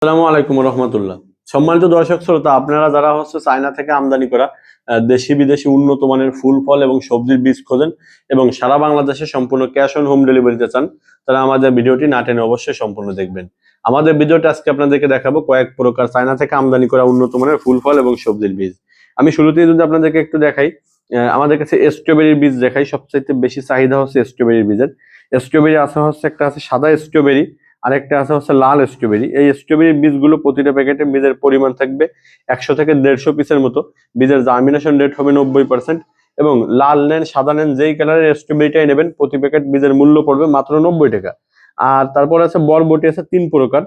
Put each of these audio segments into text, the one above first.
আসসালামু আলাইকুম রহমতুল্লাহ। সম্মানিত দর্শক শ্রোতা, আপনারা যারা চায়না থেকে আমদানি করা দেশি বিদেশি উন্নত মানের ফুল ফল এবং সবজির বীজ খোঁজেন এবং সারা বাংলাদেশে সম্পূর্ণ ক্যাশ অন হোম ডেলিভারিতে চান, তারা আমাদের ভিডিওটি না টেনে অবশ্যই সম্পূর্ণ দেখবেন। আমাদের ভিডিওটা আজকে আপনাদেরকে দেখাবো কয়েক প্রকার চায়না থেকে আমদানি করা উন্নত মানের ফুল ফল এবং সবজির বীজ। আমি শুরুতেই যদি আপনাদেরকে একটু দেখাই, আমাদের কাছে স্ট্রবেরির বীজ দেখাই। সবচাইতে বেশি চাহিদা হচ্ছে স্ট্রবেরির বীজের। স্ট্রবেরি একটা আছে সাদা স্ট্রবেরি, আরেকটা আছে লাল স্ট্রবেরি। এই স্ট্রবেরির বীজগুলো প্রতিটা প্যাকেটে বীজের পরিমাণ থাকবে 100 থেকে 150 পিসের মতো। বীজের জার্মিনেশন রেট হবে 90%। এবং লাল নেন সাদা নেন যেই কালারের স্ট্রবেরিটাই নেবেন, প্রতি প্যাকেট বীজের মূল্য পড়বে মাত্র 90 টাকা। আর তারপর আছে বরবটি, আছে 3 প্রকার।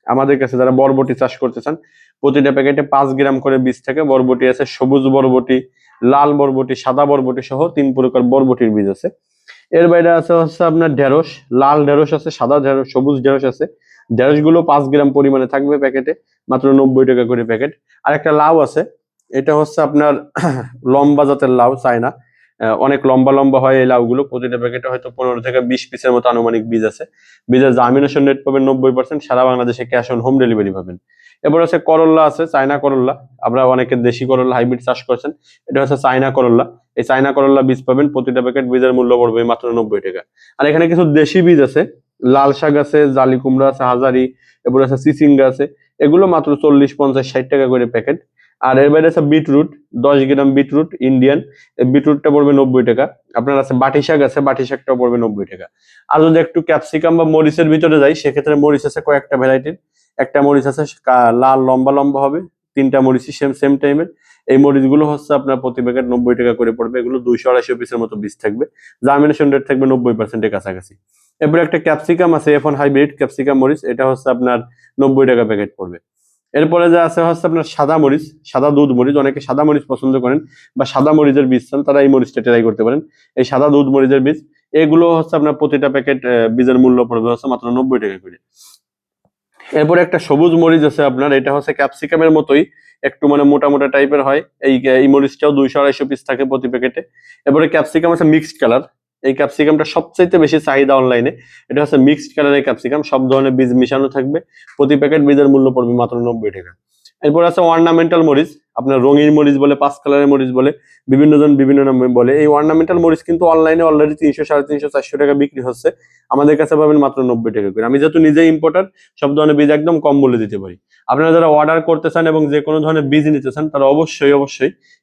আমাদের কাছে যারা বরবটি চাষ করতে চান, প্রতিটা প্যাকেটে 5 গ্রাম করে বীজ থাকে। বরবটি আছে সবুজ বরবটি, লাল বরবটি, সাদা বরবটি সহ 3 প্রকার বরবটির বীজ আছে। এর বাইরে আছে আপনার ঢেঁড়স। লাল ঢেঁড়স আছে, সাদা ঢেঁড়স, সবুজ ঢেঁড়স আছে। ঢেঁড়স গুলো 5 গ্রাম পরিমাণে থাকবে প্যাকেটে, মাত্র 90 টাকা করে প্যাকেট। আর একটা লাউ আছে, এটা আপনার লম্বা জাতের লাউ, চায়না। অনেক লম্বা লম্বা হয় এই লাউগুলো। প্রতিটা প্যাকেটে হয়তো 15 থেকে 20 পিসের মতো আনুমানিক বীজ আছে। বীজের জার্মিনেশন রেট পাবেন 90%। সারা বাংলাদেশে ক্যাশ অন হোম ডেলিভারি পাবেন। এবার আছে করল্লা, আছে চায়না করল্লা। আমরা অনেকে দেশি করল্লা হাইব্রিড চাষ করছেন, এটা হচ্ছে চায়না করল্লা। এই চায়না করল্লা বীজ পাবেন, প্রতিটা প্যাকেট বীজের মূল্য পড়বে মাত্র 90 টাকা। আর এখানে কিছু দেশি বীজ আছে, লাল শাক আছে, জালি কুমড়া আছে, হাজারি, এরপর আছে চিচিঙ্গা আছে। এগুলো মাত্র 40, 50, 60 টাকা করে প্যাকেট। আর এর বাইরে আছে বিটরুট, 10 গ্রাম বিটরুট ইন্ডিয়ান। বিটরুটটা পড়বে 90 টাকা। আপনার আছে বাটি শাক, আছে বাটি শাকটাও পড়বে 90 টাকা। আর যদি একটু ক্যাপসিকাম বা মরিচের ভিতরে যাই, সেক্ষেত্রে মরিচ আছে কয়েকটা ভ্যারাইটির। একটা মরিচ আছে লাল লম্বা লম্বা হবে, 3টা মরিচই সেম টাইমের। এই মরিচগুলো আপনার প্রতি প্যাকেট 90 টাকা করে পড়বে। এগুলো 200-250 পিসের মতো বীজ থাকবে। জার্মিনেশন রেট থাকবে 90%-এর কাছাকাছি। এরপর একটা ক্যাপসিকাম আছে, F1 হাইব্রিড ক্যাপসিকাম মরিচ, এটা আপনার 90 টাকা প্যাকেট পড়বে। এরপরে যা আছে আপনার সাদা মরিচ, সাদা দুধ মরিচ। অনেকে সাদা মরিচ পছন্দ করেন বা সাদা মরিচের বীজ চান, তারা এই মরিচটা ট্রাই করতে পারেন। এই সাদা দুধ মরিচের বীজ, এগুলো আপনার প্রতিটা প্যাকেট বীজের মূল্য পড়বে মাত্র 90 টাকা করে। এরপরে একটা সবুজ মরিচ আছে আপনার, এটা ক্যাপসিকামের মতোই, একটু মানে মোটা মোটা টাইপের হয়। এই মরিচটাও 200-250 পিস থাকে প্রতি প্যাকেটে। এরপরে ক্যাপসিকাম আছে মিক্সড কালার। এই ক্যাপসিকামটা সবচাইতে বেশি চাহিদা অনলাইনে। এটা মিক্সড কালারের ক্যাপসিকাম, সব ধরনের বীজ মিশানো থাকবে। প্রতি প্যাকেট বীজের মূল্য পড়বে মাত্র 90 টাকা। এরপর আছে অর্নামেন্টাল মরিচ, আপনার রঙিন মরিচ বলে, 5 কালারের মরিচ বলে, বিভিন্ন জন বিভিন্ন নামে বলে। এই অর্নামেন্টাল মরিচ কিন্তু অনলাইনে অলরেডি 300, 350, 400 টাকা বিক্রি হচ্ছে। আমাদের কাছে পাবেন মাত্র 90 টাকা করে। আমি যেহেতু নিজে ইম্পোর্টার, সব ধরনের বীজ একদম কম মূল্যে দিতে পারি। আপনারা যারা অর্ডার করতে চান এবং যে কোনো ধরনের বীজ নিতে চান, তারা অবশ্যই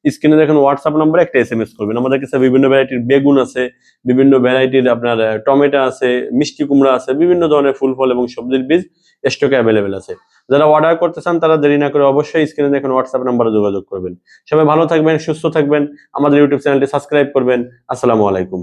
স্ক্রিনে দেখেন হোয়াটসঅ্যাপ নম্বরে একটা SMS করবেন। আমাদের কাছে বিভিন্ন ভ্যারাইটির বেগুন আছে, বিভিন্ন ভ্যারাইটির আপনার টমেটো আছে, মিষ্টি কুমড়া আছে, বিভিন্ন ধরনের ফুল ফল এবং সবজির বীজ স্টকে অ্যাভেলেবেল আছে। যারা অর্ডার করতে চান, তারা দেরি না করে অবশ্যই স্ক্রিনে দেখেন হোয়াটসঅ্যাপ নম্বরে যোগাযোগ করবেন। সবাই ভালো থাকবেন, সুস্থ থাকবেন। আমাদের ইউটিউব চ্যানেলটি সাবস্ক্রাইব করবেন। আসসালামু আলাইকুম।